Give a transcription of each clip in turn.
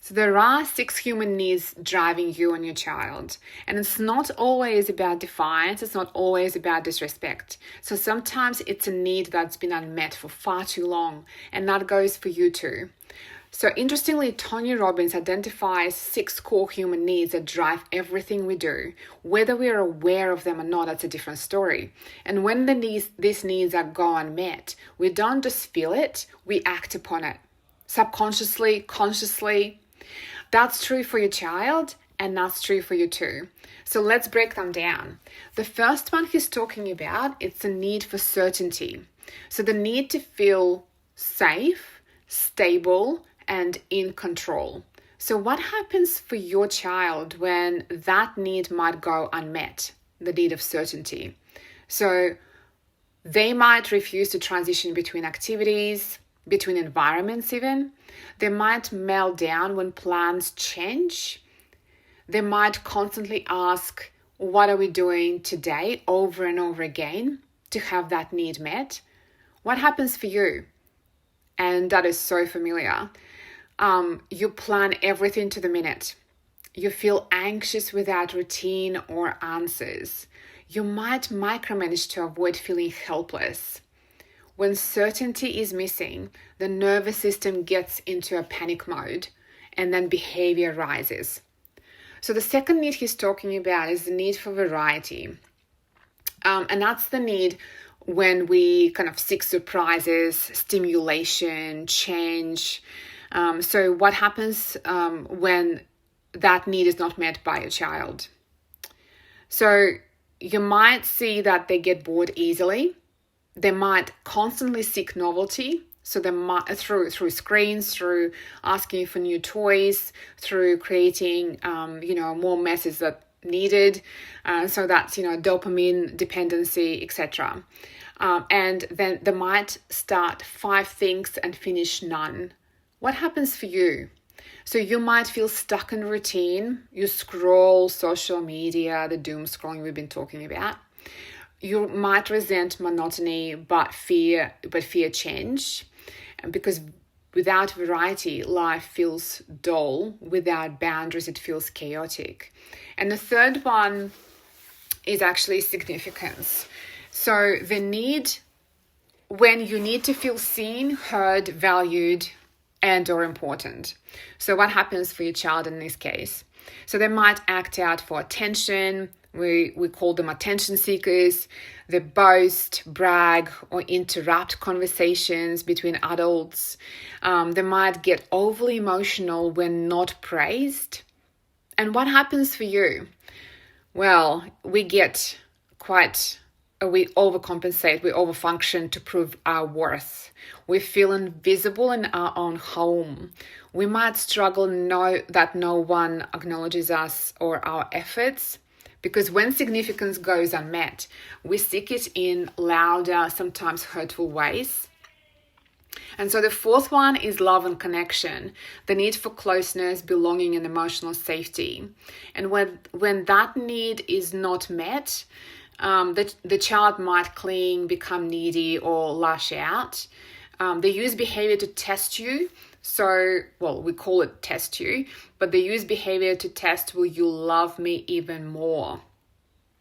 So there are 6 human needs driving you and your child. And it's not always about defiance, it's not always about disrespect. So sometimes it's a need that's been unmet for far too long, and that goes for you too. So interestingly, Tony Robbins identifies 6 core human needs that drive everything we do. Whether we are aware of them or not, that's a different story. And when these needs are go unmet, we don't just feel it, we act upon it. Subconsciously, consciously. That's true for your child, and that's true for you too. So let's break them down. The first one he's talking about, it's the need for certainty. So the need to feel safe, stable, and in control. So what happens for your child when that need might go unmet, the need of certainty? So they might refuse to transition between activities, between environments even. They might melt down when plans change. They might constantly ask, what are we doing today, over and over again to have that need met? What happens for you? And that is so familiar. You plan everything to the minute. You feel anxious without routine or answers. You might micromanage to avoid feeling helpless. When certainty is missing, the nervous system gets into a panic mode, and then behavior rises. So the second need he's talking about is the need for variety. And that's the need when we kind of seek surprises, stimulation, change. So what happens when that need is not met by a child? So you might see that they get bored easily. They might constantly seek novelty. So they might, through screens, through asking for new toys, through creating, more messes that needed. So that's, dopamine dependency, etc. And then they might start 5 things and finish none. What happens for you? So you might feel stuck in routine. You scroll social media, the doom scrolling we've been talking about. You might resent monotony, but fear change. Because without variety, life feels dull. Without boundaries, it feels chaotic. And the third one is actually significance. So the need, when you need to feel seen, heard, valued, and or important. So what happens for your child in this case? So they might act out for attention. We call them attention seekers. They boast, brag, or interrupt conversations between adults. They might get overly emotional when not praised. And what happens for you? Well, we overcompensate, we overfunction to prove our worth. We feel invisible in our own home. We might struggle know that no one acknowledges us or our efforts, because when significance goes unmet, we seek it in louder, sometimes hurtful ways. And so the fourth one is love and connection, the need for closeness, belonging, and emotional safety. And when that need is not met, the child might cling, become needy, or lash out. They use behavior to test you. So, we call it test you, but they use behavior to test, will you love me even more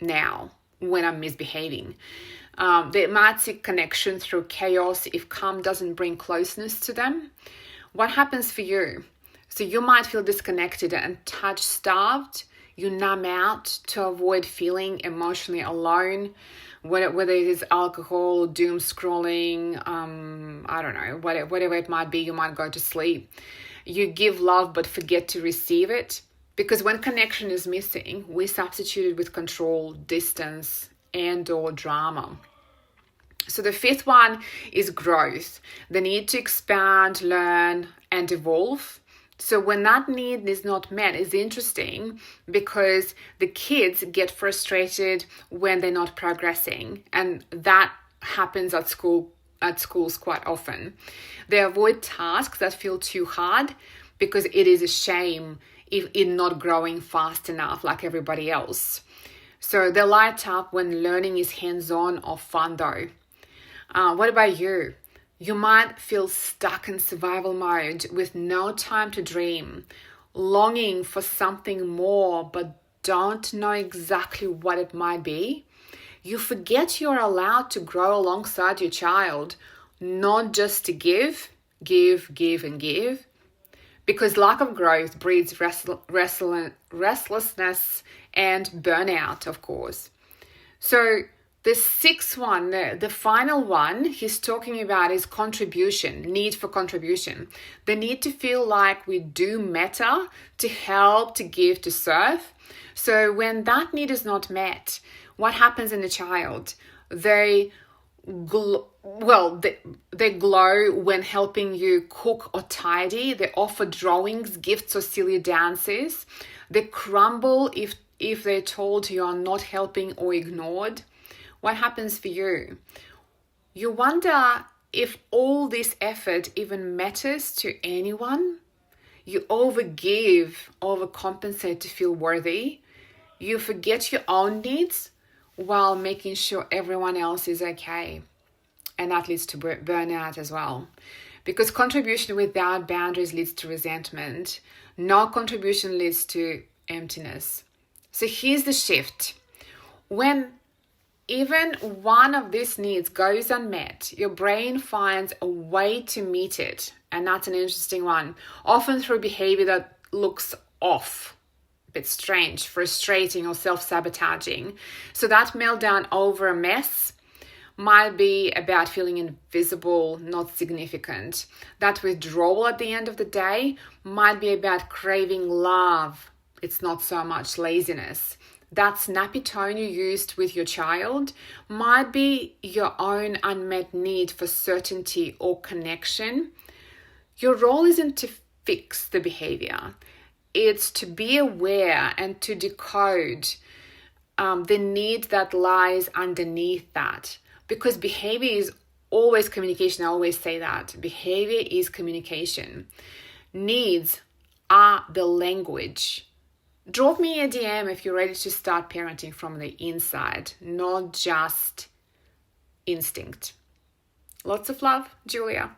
now when I'm misbehaving? They might seek connection through chaos if calm doesn't bring closeness to them. What happens for you? So you might feel disconnected and touch-starved. You numb out to avoid feeling emotionally alone, whether it is alcohol, doom scrolling, I don't know, whatever it might be, you might go to sleep. You give love but forget to receive it, because when connection is missing, we substitute it with control, distance, and or drama. So the fifth one is growth, the need to expand, learn, and evolve. So when that need is not met, it's interesting because the kids get frustrated when they're not progressing, and that happens at schools quite often. They avoid tasks that feel too hard because it is a shame if in not growing fast enough like everybody else. So they light up when learning is hands-on or fun though. What about you? You might feel stuck in survival mode with no time to dream, longing for something more but don't know exactly what it might be, you forget you're allowed to grow alongside your child, not just to give, and give. Because lack of growth breeds restlessness and burnout, of course. So the sixth one, the final one he's talking about is contribution, need for contribution. The need to feel like we do matter, to help, to give, to serve. So when that need is not met, what happens in the child? They glow when helping you cook or tidy. They offer drawings, gifts, or silly dances. They crumble if they're told you are not helping or ignored. What happens for you? You wonder if all this effort even matters to anyone. You overgive, overcompensate to feel worthy. You forget your own needs while making sure everyone else is okay. And that leads to burnout as well. Because contribution without boundaries leads to resentment. No contribution leads to emptiness. So here's the shift. When even one of these needs goes unmet, your brain finds a way to meet it. And that's an interesting one. Often through behavior that looks off, a bit strange, frustrating, or self-sabotaging. So that meltdown over a mess might be about feeling invisible, not significant. That withdrawal at the end of the day might be about craving love. It's not so much laziness. That snappy tone you used with your child might be your own unmet need for certainty or connection. Your role isn't to fix the behavior. It's to be aware and to decode the need that lies underneath that. Because behavior is always communication. I always say that. Behavior is communication. Needs are the language. Drop me a DM if you're ready to start parenting from the inside, not just instinct. Lots of love, Julia.